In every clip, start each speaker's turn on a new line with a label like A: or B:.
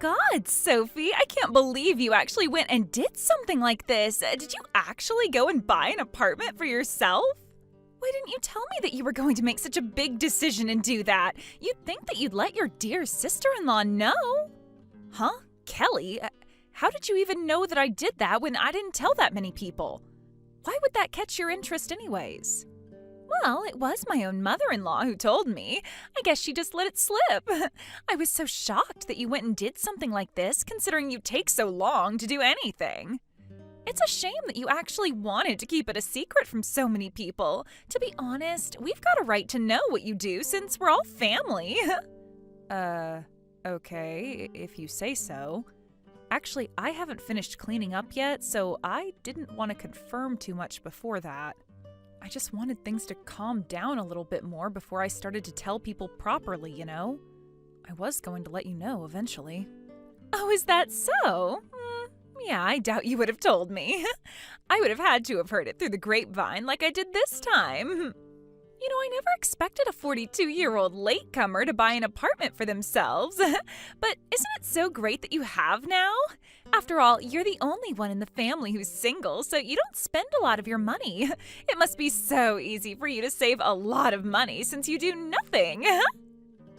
A: God, Sophie, I can't believe you actually went and did something like this. Did you actually go and buy an apartment for yourself? Why didn't you tell me that you were going to make such a big decision and do that? You'd think that you'd let your dear sister-in-law know. Huh? Kelly, how did you even know that I did that when I didn't tell that many people? Why would that catch your interest anyways? Well, it was my own mother-in-law who told me. I guess she just let it slip. I was so shocked that you went and did something like this, considering you take so long to do anything. It's a shame that you actually wanted to keep it a secret from so many people. To be honest, we've got a right to know what you do since we're all family. Okay, if you say so. Actually, I haven't finished cleaning up yet, so I didn't want to confirm too much before that. I just wanted things to calm down a little bit more before I started to tell people properly, you know? I was going to let you know eventually. Oh, is that so? Yeah, I doubt you would have told me. I would have had to have heard it through the grapevine like I did this time. You know, I never expected a 42-year-old latecomer to buy an apartment for themselves. But isn't it so great that you have now? After all, you're the only one in the family who's single, so you don't spend a lot of your money. It must be so easy for you to save a lot of money since you do nothing.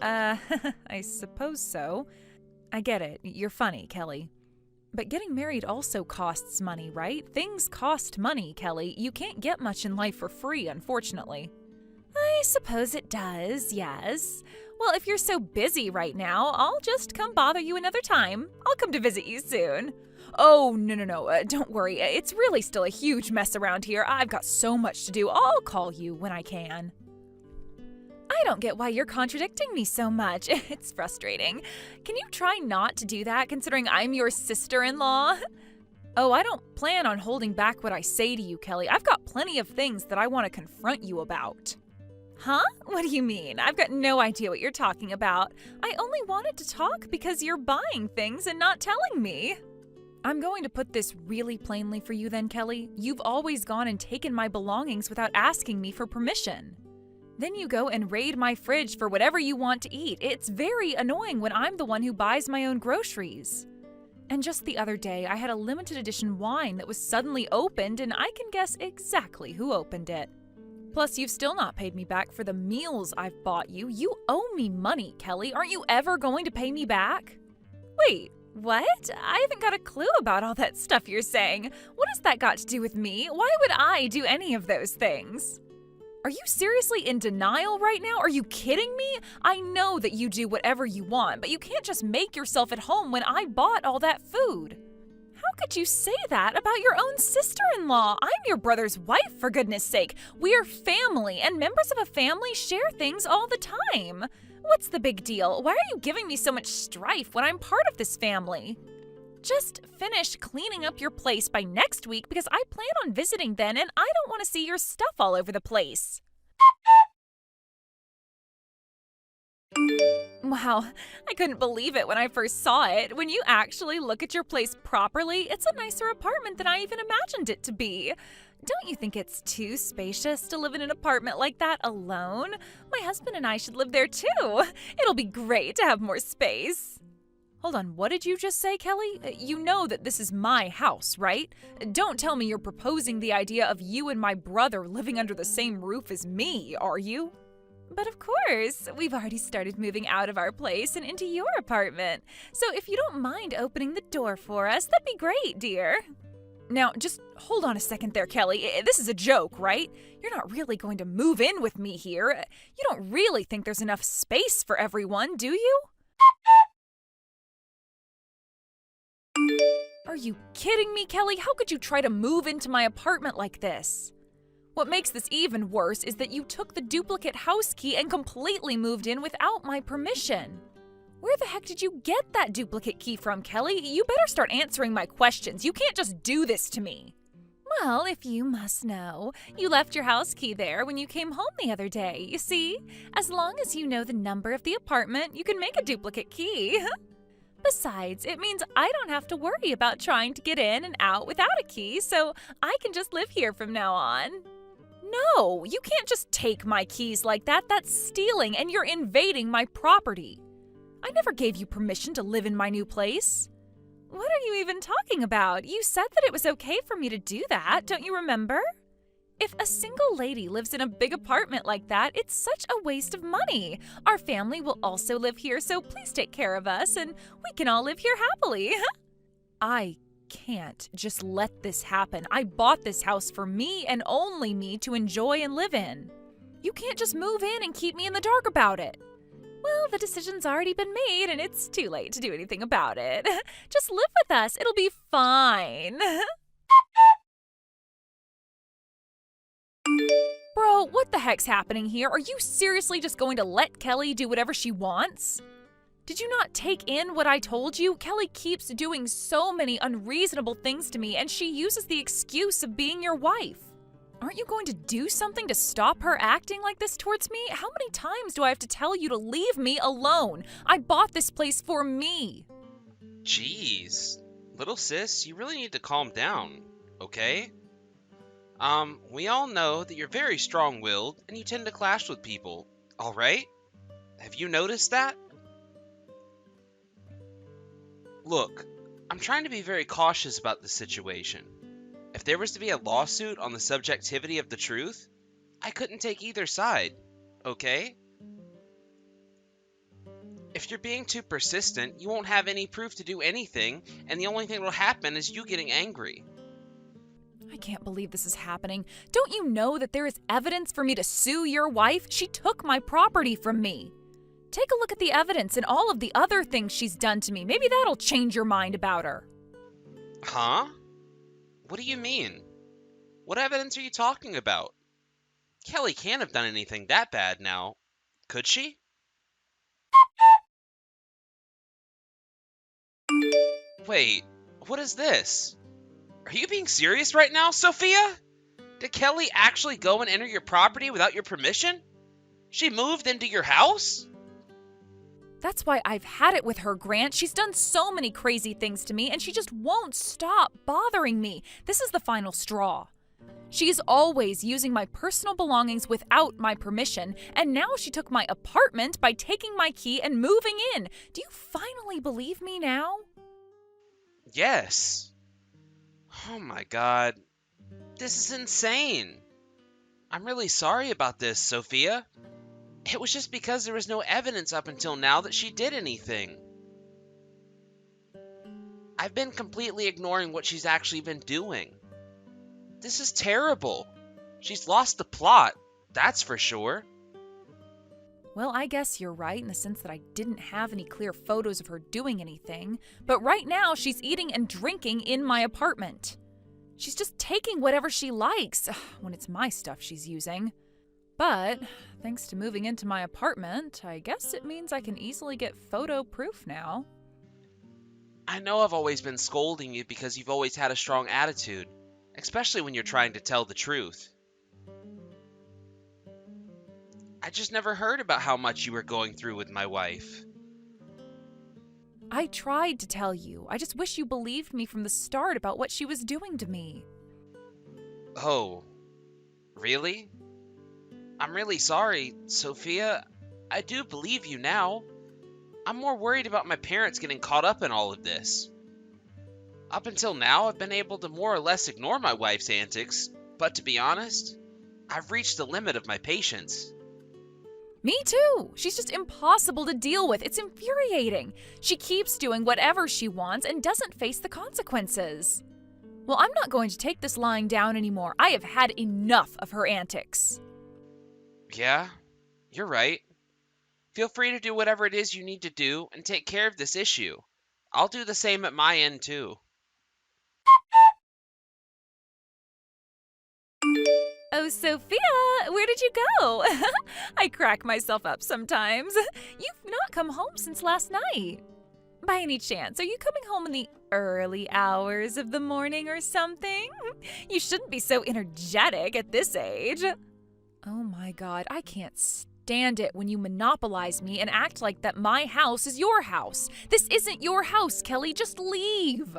A: I suppose so. I get it. You're funny, Kelly. But getting married also costs money, right? Things cost money, Kelly. You can't get much in life for free, unfortunately. I suppose it does, yes. Well, if you're so busy right now, I'll just come bother you another time. I'll come to visit you soon. Oh, no, don't worry. It's really still a huge mess around here. I've got so much to do. I'll call you when I can. I don't get why you're contradicting me so much. It's frustrating. Can you try not to do that, considering I'm your sister-in-law? Oh, I don't plan on holding back what I say to you, Kelly. I've got plenty of things that I want to confront you about. Huh? What do you mean? I've got no idea what you're talking about. I only wanted to talk because you're buying things and not telling me. I'm going to put this really plainly for you then, Kelly. You've always gone and taken my belongings without asking me for permission. Then you go and raid my fridge for whatever you want to eat. It's very annoying when I'm the one who buys my own groceries. And just the other day, I had a limited edition wine that was suddenly opened, and I can guess exactly who opened it. Plus, you've still not paid me back for the meals I've bought you. You owe me money, Kelly. Aren't you ever going to pay me back? Wait, what? I haven't got a clue about all that stuff you're saying. What has that got to do with me? Why would I do any of those things? Are you seriously in denial right now? Are you kidding me? I know that you do whatever you want, but you can't just make yourself at home when I bought all that food. How could you say that about your own sister-in-law? I'm your brother's wife, for goodness sake. We're family, and members of a family share things all the time. What's the big deal? Why are you giving me so much strife when I'm part of this family? Just finish cleaning up your place by next week because I plan on visiting then and I don't want to see your stuff all over the place. Wow, I couldn't believe it when I first saw it. When you actually look at your place properly, it's a nicer apartment than I even imagined it to be. Don't you think it's too spacious to live in an apartment like that alone? My husband and I should live there too. It'll be great to have more space. Hold on, what did you just say, Kelly? You know that this is my house, right? Don't tell me you're proposing the idea of you and my brother living under the same roof as me, are you? But of course, we've already started moving out of our place and into your apartment. So if you don't mind opening the door for us, that'd be great, dear. Now, just hold on a second there, Kelly. This is a joke, right? You're not really going to move in with me here. You don't really think there's enough space for everyone, do you? Are you kidding me, Kelly? How could you try to move into my apartment like this? What makes this even worse is that you took the duplicate house key and completely moved in without my permission. Where the heck did you get that duplicate key from, Kelly? You better start answering my questions. You can't just do this to me. Well, if you must know, you left your house key there when you came home the other day. You see, as long as you know the number of the apartment, you can make a duplicate key. Besides, it means I don't have to worry about trying to get in and out without a key, so I can just live here from now on. No, you can't just take my keys like that. That's stealing, and you're invading my property. I never gave you permission to live in my new place. What are you even talking about? You said that it was okay for me to do that, don't you remember? If a single lady lives in a big apartment like that, it's such a waste of money. Our family will also live here, so please take care of us and we can all live here happily. I can't just let this happen. I bought this house for me and only me to enjoy and live in. You can't just move in and keep me in the dark about it. Well, the decision's already been made and it's too late to do anything about it. Just live with us. It'll be fine. Bro, what the heck's happening here? Are you seriously just going to let Kelly do whatever she wants? Did you not take in what I told you? Kelly keeps doing so many unreasonable things to me, and she uses the excuse of being your wife. Aren't you going to do something to stop her acting like this towards me? How many times do I have to tell you to leave me alone? I bought this place for me.
B: Jeez. Little sis, you really need to calm down, okay? We all know that you're very strong-willed and you tend to clash with people, alright? Have you noticed that? Look, I'm trying to be very cautious about this situation. If there was to be a lawsuit on the subjectivity of the truth, I couldn't take either side, okay? If you're being too persistent, you won't have any proof to do anything, and the only thing that'll happen is you getting angry.
A: I can't believe this is happening. Don't you know that there is evidence for me to sue your wife? She took my property from me. Take a look at the evidence and all of the other things she's done to me. Maybe that'll change your mind about her.
B: Huh? What do you mean? What evidence are you talking about? Kelly can't have done anything that bad now, could she? Wait, what is this? Are you being serious right now, Sophia? Did Kelly actually go and enter your property without your permission? She moved into your house?
A: That's why I've had it with her, Grant. She's done so many crazy things to me, and she just won't stop bothering me. This is the final straw. She's always using my personal belongings without my permission, and now she took my apartment by taking my key and moving in. Do you finally believe me now?
B: Yes. Oh my god. This is insane. I'm really sorry about this, Sophia. It was just because there was no evidence up until now that she did anything. I've been completely ignoring what she's actually been doing. This is terrible. She's lost the plot, that's for sure.
A: Well, I guess you're right in the sense that I didn't have any clear photos of her doing anything, but right now she's eating and drinking in my apartment. She's just taking whatever she likes, when it's my stuff she's using. But, thanks to moving into my apartment, I guess it means I can easily get photo proof now.
B: I know I've always been scolding you because you've always had a strong attitude, especially when you're trying to tell the truth. I just never heard about how much you were going through with my wife.
A: I tried to tell you. I just wish you believed me from the start about what she was doing to me.
B: Oh, really? I'm really sorry, Sophia. I do believe you now. I'm more worried about my parents getting caught up in all of this. Up until now, I've been able to more or less ignore my wife's antics, but to be honest, I've reached the limit of my patience.
A: Me too. She's just impossible to deal with. It's infuriating. She keeps doing whatever she wants and doesn't face the consequences. Well, I'm not going to take this lying down anymore. I have had enough of her antics.
B: Yeah, you're right. Feel free to do whatever it is you need to do and take care of this issue. I'll do the same at my end too.
A: Oh, Sophia, where did you go? I crack myself up sometimes. You've not come home since last night. By any chance, are you coming home in the early hours of the morning or something? You shouldn't be so energetic at this age. Oh my God, I can't stand it when you monopolize me and act like that my house is your house. This isn't your house, Kelly. Just leave.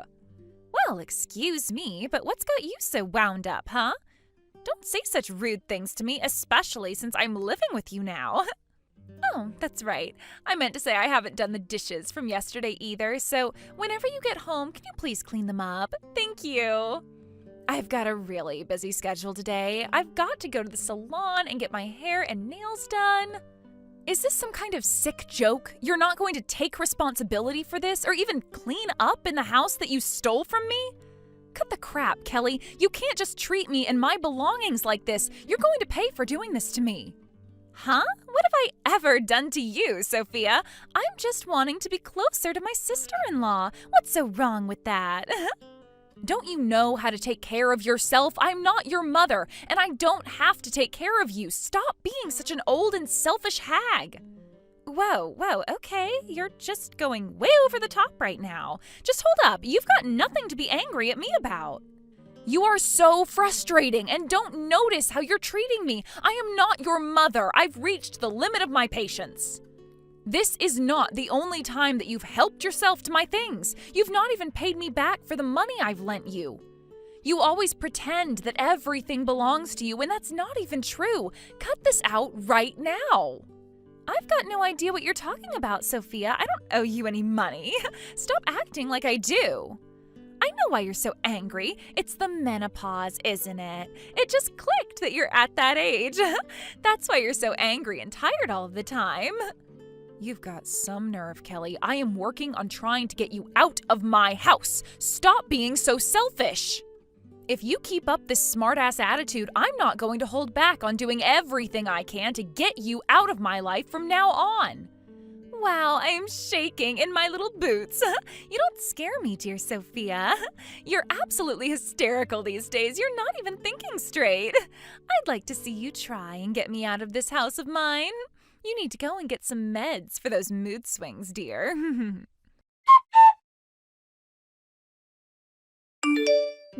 A: Well, excuse me, but what's got you so wound up, huh? Don't say such rude things to me, especially since I'm living with you now. Oh, that's right. I meant to say I haven't done the dishes from yesterday either, so whenever you get home, can you please clean them up? Thank you. I've got a really busy schedule today. I've got to go to the salon and get my hair and nails done. Is this some kind of sick joke? You're not going to take responsibility for this or even clean up in the house that you stole from me? Cut the crap, Kelly. You can't just treat me and my belongings like this. You're going to pay for doing this to me. Huh? What have I ever done to you, Sophia? I'm just wanting to be closer to my sister-in-law. What's so wrong with that? Don't you know how to take care of yourself? I'm not your mother, and I don't have to take care of you. Stop being such an old and selfish hag. Whoa, okay. You're just going way over the top right now. Just hold up. You've got nothing to be angry at me about. You are so frustrating and don't notice how you're treating me. I am not your mother. I've reached the limit of my patience. This is not the only time that you've helped yourself to my things. You've not even paid me back for the money I've lent you. You always pretend that everything belongs to you, and that's not even true. Cut this out right now. I've got no idea what you're talking about, Sophia. I don't owe you any money. Stop acting like I do. I know why you're so angry. It's the menopause, isn't it? It just clicked that you're at that age. That's why you're so angry and tired all of the time. You've got some nerve, Kelly. I am working on trying to get you out of my house. Stop being so selfish. If you keep up this smartass attitude, I'm not going to hold back on doing everything I can to get you out of my life from now on. Wow, I am shaking in my little boots. You don't scare me, dear Sophia. You're absolutely hysterical these days. You're not even thinking straight. I'd like to see you try and get me out of this house of mine. You need to go and get some meds for those mood swings, dear.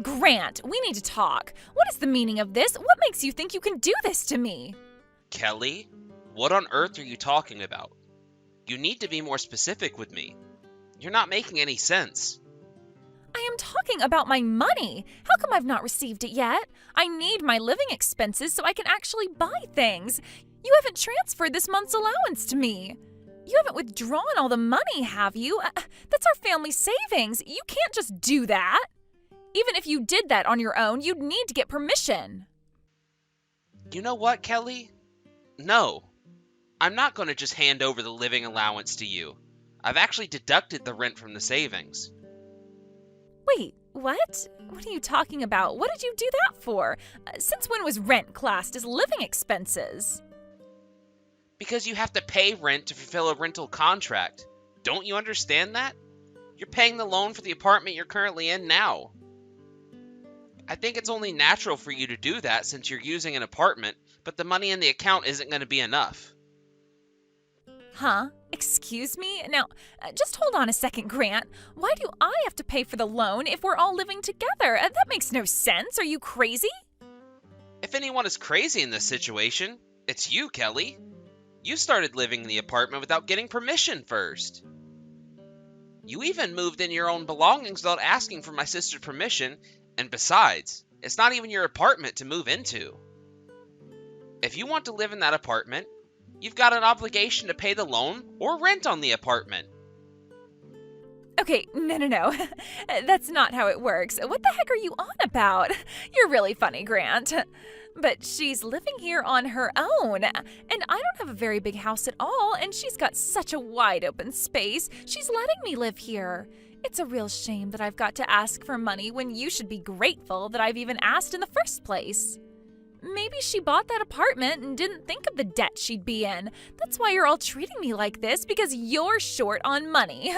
A: Grant, we need to talk. What is the meaning of this? What makes you think you can do this to me?
B: Kelly, what on earth are you talking about? You need to be more specific with me. You're not making any sense.
A: I am talking about my money. How come I've not received it yet? I need my living expenses so I can actually buy things. You haven't transferred this month's allowance to me. You haven't withdrawn all the money, have you? That's our family savings. You can't just do that. Even if you did that on your own, you'd need to get permission.
B: You know what, Kelly? No. I'm not going to just hand over the living allowance to you. I've actually deducted the rent from the savings.
A: Wait, what? What are you talking about? What did you do that for? Since when was rent classed as living expenses?
B: Because you have to pay rent to fulfill a rental contract. Don't you understand that? You're paying the loan for the apartment you're currently in now. I think it's only natural for you to do that since you're using an apartment, but the money in the account isn't going to be enough.
A: Huh? Excuse me? Now, just hold on a second, Grant. Why do I have to pay for the loan if we're all living together? That makes no sense. Are you crazy?
B: If anyone is crazy in this situation, it's you, Kelly. You started living in the apartment without getting permission first. You even moved in your own belongings without asking for my sister's permission, and besides, it's not even your apartment to move into. If you want to live in that apartment, you've got an obligation to pay the loan or rent on the apartment.
A: Okay, no. That's not how it works. What the heck are you on about? You're really funny, Grant. But she's living here on her own, and I don't have a very big house at all, and she's got such a wide open space. She's letting me live here. It's a real shame that I've got to ask for money when you should be grateful that I've even asked in the first place. Maybe she bought that apartment and didn't think of the debt she'd be in. That's why you're all treating me like this, because you're short on money.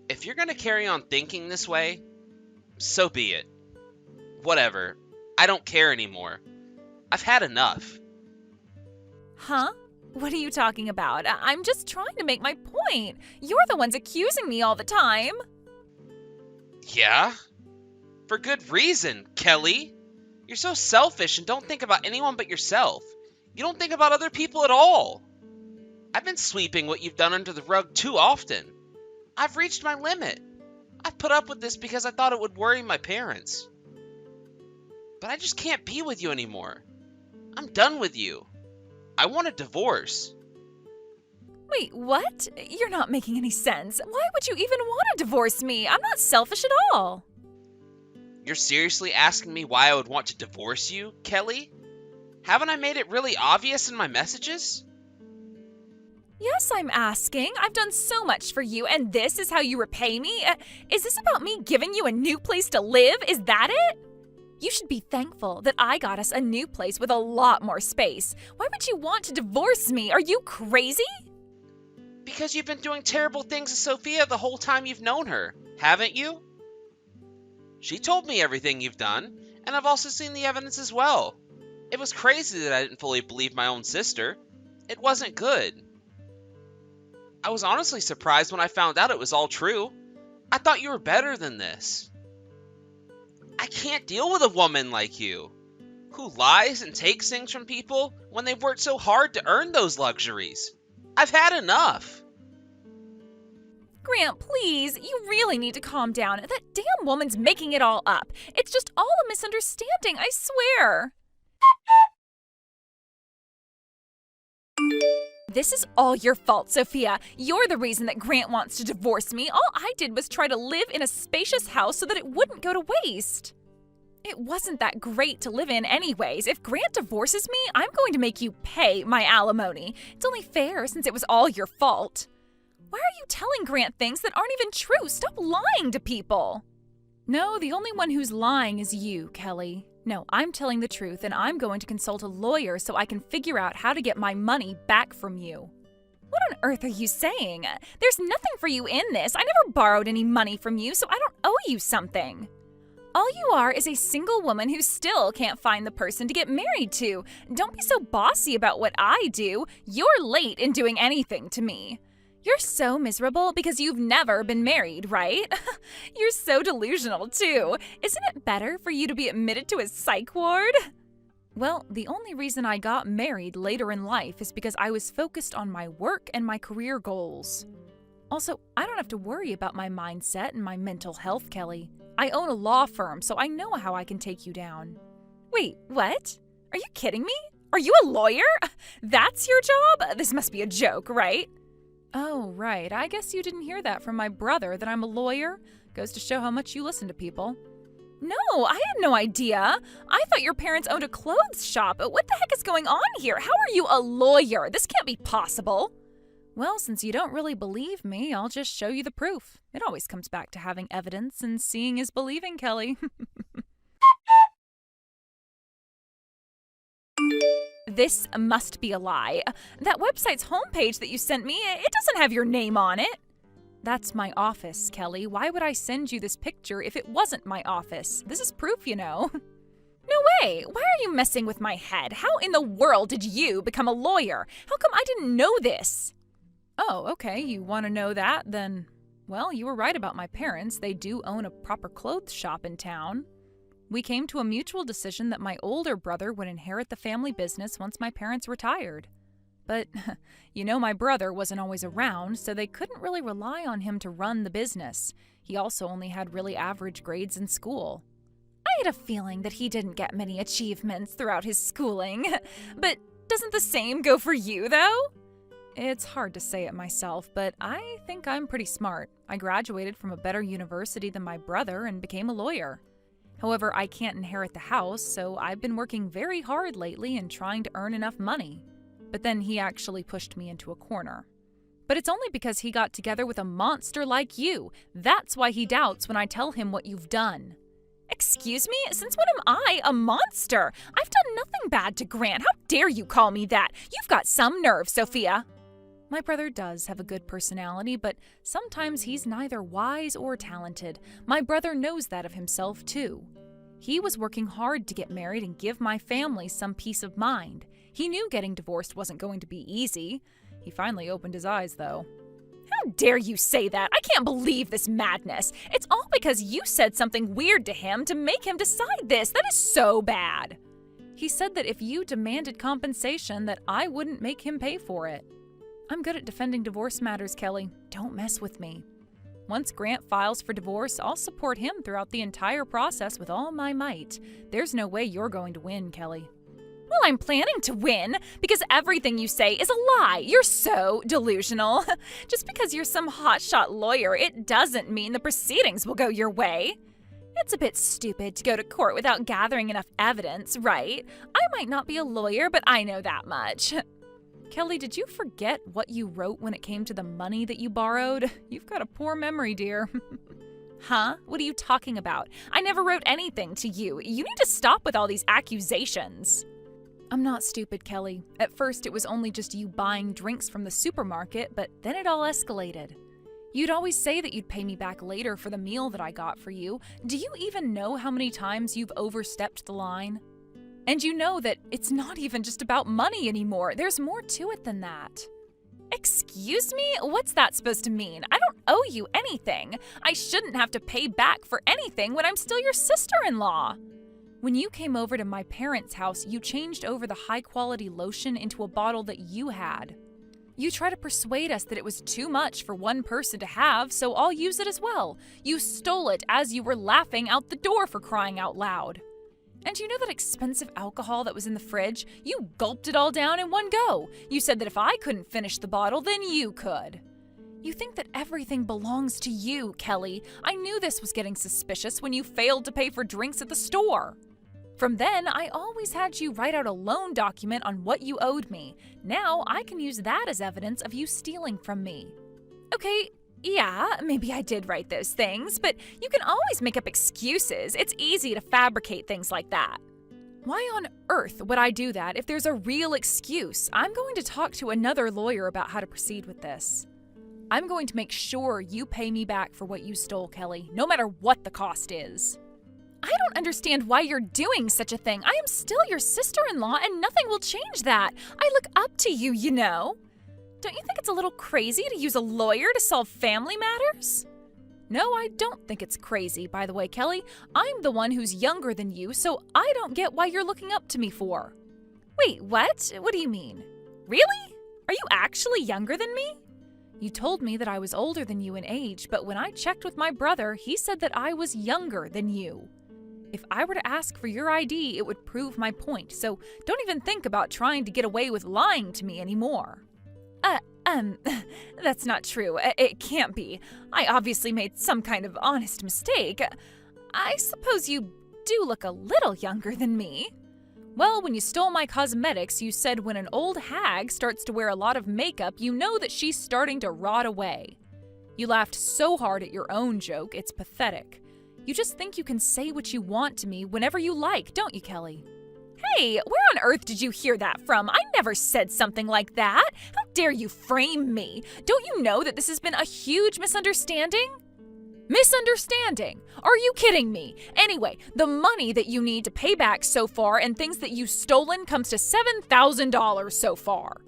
B: If you're going to carry on thinking this way, so be it. Whatever. I don't care anymore. I've had enough.
A: Huh? What are you talking about? I'm just trying to make my point. You're the ones accusing me all the time.
B: Yeah? For good reason, Kelly. You're so selfish and don't think about anyone but yourself. You don't think about other people at all. I've been sweeping what you've done under the rug too often. I've reached my limit. I've put up with this because I thought it would worry my parents. But I just can't be with you anymore. I'm done with you. I want a divorce.
A: Wait, what? You're not making any sense. Why would you even want to divorce me? I'm not selfish at all.
B: You're seriously asking me why I would want to divorce you, Kelly? Haven't I made it really obvious in my messages?
A: Yes, I'm asking. I've done so much for you, and this is how you repay me? Is this about me giving you a new place to live? Is that it? You should be thankful that I got us a new place with a lot more space. Why would you want to divorce me? Are you crazy?
B: Because you've been doing terrible things to Sophia the whole time you've known her, haven't you? She told me everything you've done, and I've also seen the evidence as well. It was crazy that I didn't fully believe my own sister. It wasn't good. I was honestly surprised when I found out it was all true. I thought you were better than this. I can't deal with a woman like you, who lies and takes things from people when they've worked so hard to earn those luxuries. I've had enough.
A: Grant, please, you really need to calm down. That damn woman's making it all up. It's just all a misunderstanding, I swear. This is all your fault, Sophia. You're the reason that Grant wants to divorce me. All I did was try to live in a spacious house so that it wouldn't go to waste. It wasn't that great to live in anyways. If Grant divorces me, I'm going to make you pay my alimony. It's only fair since it was all your fault. Why are you telling Grant things that aren't even true? Stop lying to people. No, the only one who's lying is you, Kelly. No, I'm telling the truth, and I'm going to consult a lawyer so I can figure out how to get my money back from you. What on earth are you saying? There's nothing for you in this. I never borrowed any money from you, so I don't owe you something. All you are is a single woman who still can't find the person to get married to. Don't be so bossy about what I do. You're late in doing anything to me. You're so miserable because you've never been married, right? You're so delusional, too. Isn't it better for you to be admitted to a psych ward? Well, the only reason I got married later in life is because I was focused on my work and my career goals. Also, I don't have to worry about my mindset and my mental health, Kelly. I own a law firm, so I know how I can take you down. Wait, what? Are you kidding me? Are you a lawyer? That's your job? This must be a joke, right? Oh, right. I guess you didn't hear that from my brother, that I'm a lawyer. Goes to show how much you listen to people. No, I had no idea. I thought your parents owned a clothes shop. What the heck is going on here? How are you a lawyer? This can't be possible. Well, since you don't really believe me, I'll just show you the proof. It always comes back to having evidence, and seeing is believing, Kelly. This must be a lie. That website's homepage that you sent me, it doesn't have your name on it. That's my office, Kelly. Why would I send you this picture if it wasn't my office? This is proof, you know. No way! Why are you messing with my head? How in the world did you become a lawyer? How come I didn't know this? Oh, okay, you want to know that? Then, well, you were right about my parents. They do own a proper clothes shop in town. We came to a mutual decision that my older brother would inherit the family business once my parents retired. But, you know, my brother wasn't always around, so they couldn't really rely on him to run the business. He also only had really average grades in school. I had a feeling that he didn't get many achievements throughout his schooling. But doesn't the same go for you, though? It's hard to say it myself, but I think I'm pretty smart. I graduated from a better university than my brother and became a lawyer. However, I can't inherit the house, so I've been working very hard lately and trying to earn enough money. But then he actually pushed me into a corner. But it's only because he got together with a monster like you. That's why he doubts when I tell him what you've done. Excuse me? Since when am I a monster? I've done nothing bad to Grant. How dare you call me that? You've got some nerve, Sophia. My brother does have a good personality, but sometimes he's neither wise or talented. My brother knows that of himself, too. He was working hard to get married and give my family some peace of mind. He knew getting divorced wasn't going to be easy. He finally opened his eyes, though. How dare you say that? I can't believe this madness. It's all because you said something weird to him to make him decide this. That is so bad. He said that if you demanded compensation, that I wouldn't make him pay for it. I'm good at defending divorce matters, Kelly. Don't mess with me. Once Grant files for divorce, I'll support him throughout the entire process with all my might. There's no way you're going to win, Kelly. Well, I'm planning to win because everything you say is a lie. You're so delusional. Just because you're some hotshot lawyer, it doesn't mean the proceedings will go your way. It's a bit stupid to go to court without gathering enough evidence, right? I might not be a lawyer, but I know that much. Kelly, did you forget what you wrote when it came to the money that you borrowed? You've got a poor memory, dear. Huh? What are you talking about? I never wrote anything to you. You need to stop with all these accusations. I'm not stupid, Kelly. At first, it was only just you buying drinks from the supermarket, but then it all escalated. You'd always say that you'd pay me back later for the meal that I got for you. Do you even know how many times you've overstepped the line? And you know that it's not even just about money anymore. There's more to it than that. Excuse me? What's that supposed to mean? I don't owe you anything. I shouldn't have to pay back for anything when I'm still your sister-in-law. When you came over to my parents' house, you changed over the high-quality lotion into a bottle that you had. You try to persuade us that it was too much for one person to have, so I'll use it as well. You stole it as you were laughing out the door, for crying out loud. And you know that expensive alcohol that was in the fridge? You gulped it all down in one go. You said that if I couldn't finish the bottle, then you could. You think that everything belongs to you, Kelly. I knew this was getting suspicious when you failed to pay for drinks at the store. From then, I always had you write out a loan document on what you owed me. Now, I can use that as evidence of you stealing from me. Okay, yeah, maybe I did write those things, but you can always make up excuses. It's easy to fabricate things like that. Why on earth would I do that if there's a real excuse? I'm going to talk to another lawyer about how to proceed with this. I'm going to make sure you pay me back for what you stole, Kelly, no matter what the cost is. I don't understand why you're doing such a thing. I am still your sister-in-law, and nothing will change that. I look up to you, you know. Don't you think it's a little crazy to use a lawyer to solve family matters? No, I don't think it's crazy, by the way, Kelly. I'm the one who's younger than you, so I don't get why you're looking up to me for. Wait, what? What do you mean? Really? Are you actually younger than me? You told me that I was older than you in age, but when I checked with my brother, he said that I was younger than you. If I were to ask for your ID, it would prove my point, so don't even think about trying to get away with lying to me anymore. That's not true. It can't be. I obviously made some kind of honest mistake. I suppose you do look a little younger than me. Well, when you stole my cosmetics, you said when an old hag starts to wear a lot of makeup, you know that she's starting to rot away. You laughed so hard at your own joke, it's pathetic. You just think you can say what you want to me whenever you like, don't you, Kelly? Hey, where on earth did you hear that from? I never said something like that. How dare you frame me? Don't you know that this has been a huge misunderstanding? Misunderstanding? Are you kidding me? Anyway, the money that you need to pay back so far and things that you've stolen comes to $7,000 so far.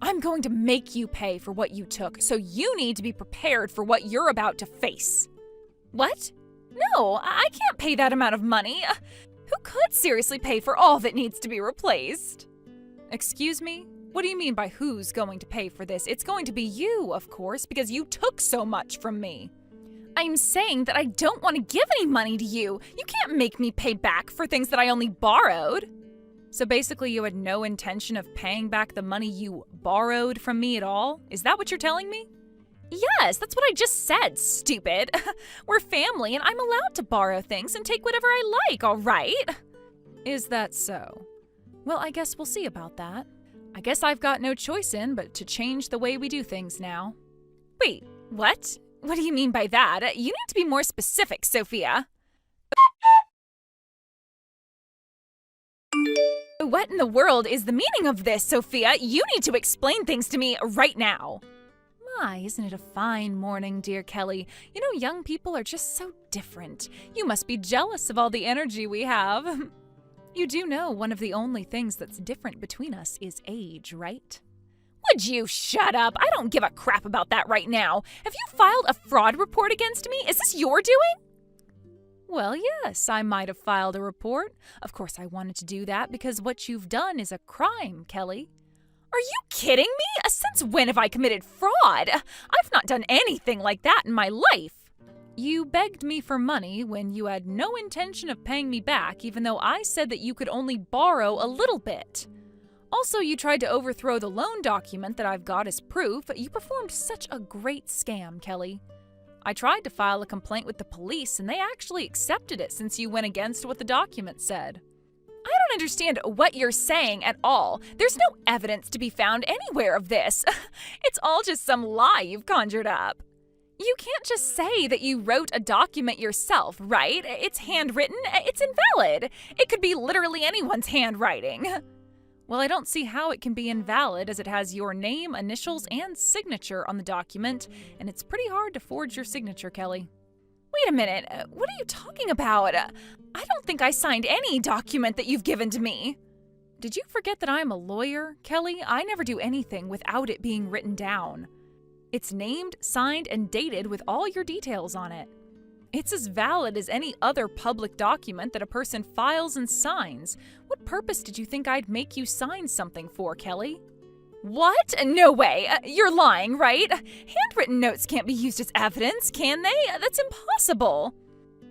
A: I'm going to make you pay for what you took, so you need to be prepared for what you're about to face. What? No, I can't pay that amount of money. Who could seriously pay for all that needs to be replaced? Excuse me? What do you mean by who's going to pay for this? It's going to be you, of course, because you took so much from me. I'm saying that I don't want to give any money to you. You can't make me pay back for things that I only borrowed. So basically you had no intention of paying back the money you borrowed from me at all? Is that what you're telling me? Yes, that's what I just said, stupid. We're family and I'm allowed to borrow things and take whatever I like, all right? Is that so? Well, I guess we'll see about that. I guess I've got no choice but to change the way we do things now. Wait, what? What do you mean by that? You need to be more specific, Sophia. What in the world is the meaning of this, Sophia? You need to explain things to me right now. My, isn't it a fine morning, dear Kelly? You know, young people are just so different. You must be jealous of all the energy we have. You do know one of the only things that's different between us is age, right? Would you shut up? I don't give a crap about that right now. Have you filed a fraud report against me? Is this your doing? Well, yes, I might have filed a report. Of course, I wanted to do that because what you've done is a crime, Kelly. Are you kidding me? Since when have I committed fraud? I've not done anything like that in my life. You begged me for money when you had no intention of paying me back, even though I said that you could only borrow a little bit. Also, you tried to overthrow the loan document that I've got as proof. You performed such a great scam, Kelly. I tried to file a complaint with the police, and they actually accepted it since you went against what the document said. I don't understand what you're saying at all. There's no evidence to be found anywhere of this. It's all just some lie you've conjured up. You can't just say that you wrote a document yourself, right? It's handwritten. It's invalid. It could be literally anyone's handwriting. Well, I don't see how it can be invalid as it has your name, initials, and signature on the document, and it's pretty hard to forge your signature, Kelly. Wait a minute. What are you talking about? I don't think I signed any document that you've given to me. Did you forget that I'm a lawyer, Kelly? I never do anything without it being written down. It's named, signed, and dated with all your details on it. It's as valid as any other public document that a person files and signs. What purpose did you think I'd make you sign something for, Kelly? What? No way. You're lying, right? Handwritten notes can't be used as evidence, can they? That's impossible.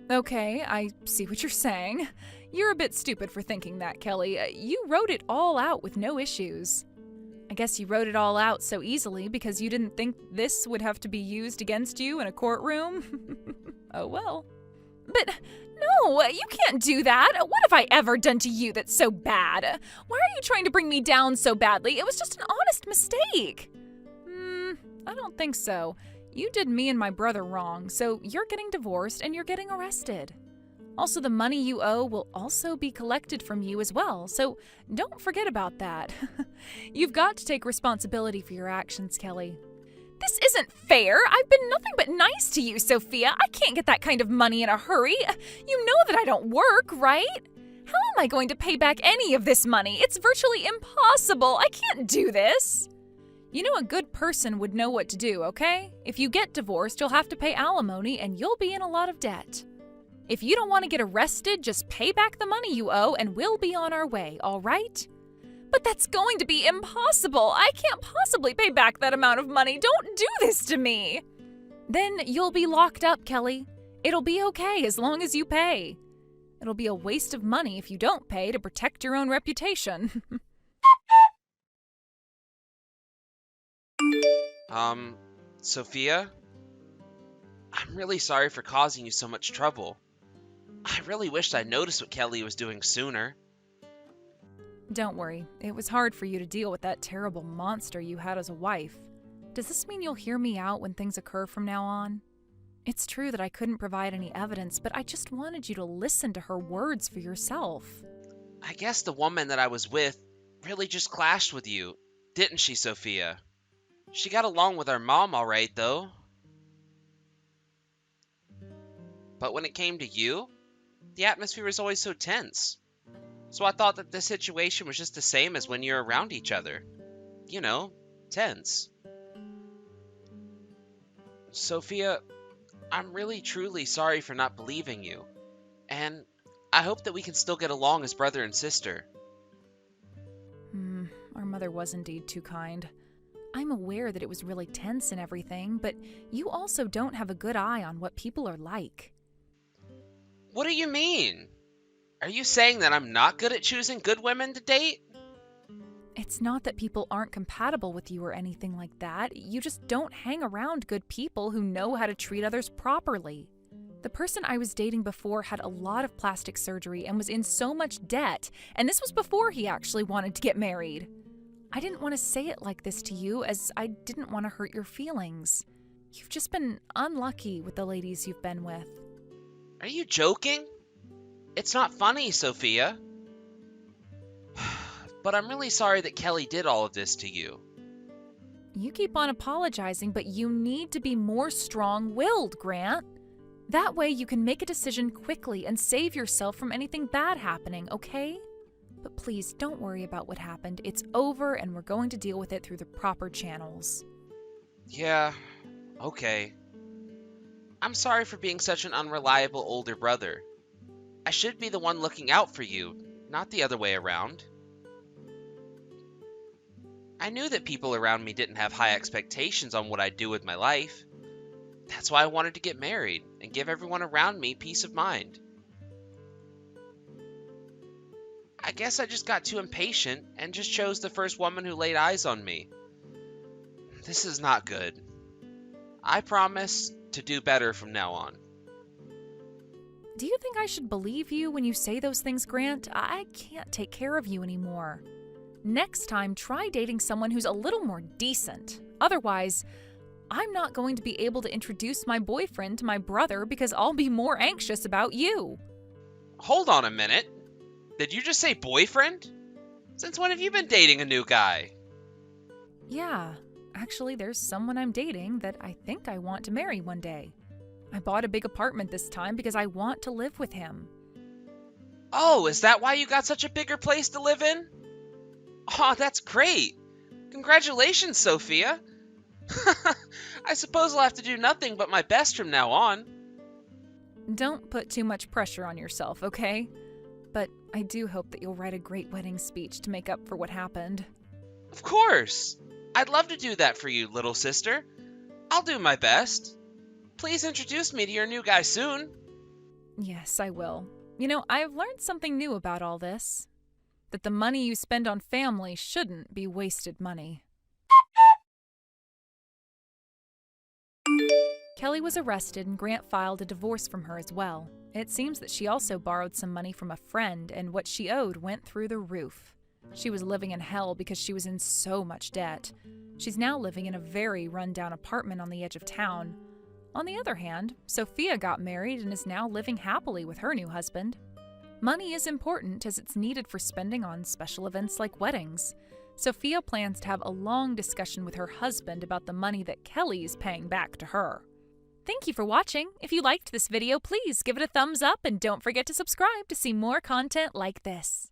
A: Okay, I see what you're saying. You're a bit stupid for thinking that, Kelly. You wrote it all out with no issues. I guess you wrote it all out so easily because you didn't think this would have to be used against you in a courtroom? Oh well. But no, you can't do that. What have I ever done to you that's so bad? Why are you trying to bring me down so badly? It was just an honest mistake. I don't think so. You did me and my brother wrong, so you're getting divorced and you're getting arrested. Also, the money you owe will also be collected from you as well, so don't forget about that. You've got to take responsibility for your actions, Kelly. This isn't fair. I've been nothing but nice to you, Sophia. I can't get that kind of money in a hurry. You know that I don't work, right? How am I going to pay back any of this money? It's virtually impossible. I can't do this. You know, a good person would know what to do, okay? If you get divorced, you'll have to pay alimony and you'll be in a lot of debt. If you don't want to get arrested, just pay back the money you owe and we'll be on our way, all right? But that's going to be impossible. I can't possibly pay back that amount of money. Don't do this to me. Then you'll be locked up, Kelly. It'll be okay as long as you pay. It'll be a waste of money if you don't pay to protect your own reputation.
B: Sophia? I'm really sorry for causing you so much trouble. I really wished I noticed what Kelly was doing sooner.
A: Don't worry. It was hard for you to deal with that terrible monster you had as a wife. Does this mean you'll hear me out when things occur from now on? It's true that I couldn't provide any evidence, but I just wanted you to listen to her words for yourself.
B: I guess the woman that I was with really just clashed with you, didn't she, Sophia? She got along with our mom all right, though. But when it came to you, the atmosphere was always so tense. So I thought that this situation was just the same as when you're around each other. You know, tense. Sophia, I'm really truly sorry for not believing you. And I hope that we can still get along as brother and sister.
A: Our mother was indeed too kind. I'm aware that it was really tense and everything, but you also don't have a good eye on what people are like.
B: What do you mean? Are you saying that I'm not good at choosing good women to date?
A: It's not that people aren't compatible with you or anything like that. You just don't hang around good people who know how to treat others properly. The person I was dating before had a lot of plastic surgery and was in so much debt, and this was before he actually wanted to get married. I didn't want to say it like this to you as I didn't want to hurt your feelings. You've just been unlucky with the ladies you've been with.
B: Are you joking? It's not funny, Sophia. But I'm really sorry that Kelly did all of this to you.
A: You keep on apologizing, but you need to be more strong-willed, Grant. That way you can make a decision quickly and save yourself from anything bad happening, okay? But please, don't worry about what happened. It's over and we're going to deal with it through the proper channels.
B: Yeah, okay. I'm sorry for being such an unreliable older brother. I should be the one looking out for you, not the other way around. I knew that people around me didn't have high expectations on what I'd do with my life. That's why I wanted to get married and and give everyone around me peace of mind. I guess I just got too impatient and just chose the first woman who laid eyes on me. This is not good. I promise to do better from now on.
A: Do you think I should believe you when you say those things, Grant? I can't take care of you anymore. Next time, try dating someone who's a little more decent. Otherwise, I'm not going to be able to introduce my boyfriend to my brother because I'll be more anxious about you.
B: Hold on a minute. Did you just say boyfriend? Since when have you been dating a new guy?
A: Yeah, actually, there's someone I'm dating that I think I want to marry one day. I bought a big apartment this time because I want to live with him.
B: Oh, is that why you got such a bigger place to live in? Oh, that's great. Congratulations, Sophia. I suppose I'll have to do nothing but my best from now on.
A: Don't put too much pressure on yourself, okay? But I do hope that you'll write a great wedding speech to make up for what happened.
B: Of course. I'd love to do that for you, little sister. I'll do my best. Please introduce me to your new guy soon.
A: Yes, I will. You know, I've learned something new about all this. That the money you spend on family shouldn't be wasted money. Kelly was arrested and Grant filed a divorce from her as well. It seems that she also borrowed some money from a friend and what she owed went through the roof. She was living in hell because she was in so much debt. She's now living in a very run-down apartment on the edge of town. On the other hand, Sophia got married and is now living happily with her new husband. Money is important as it's needed for spending on special events like weddings. Sophia plans to have a long discussion with her husband about the money that Kelly is paying back to her. Thank you for watching. If you liked this video, please give it a thumbs up and don't forget to subscribe to see more content like this.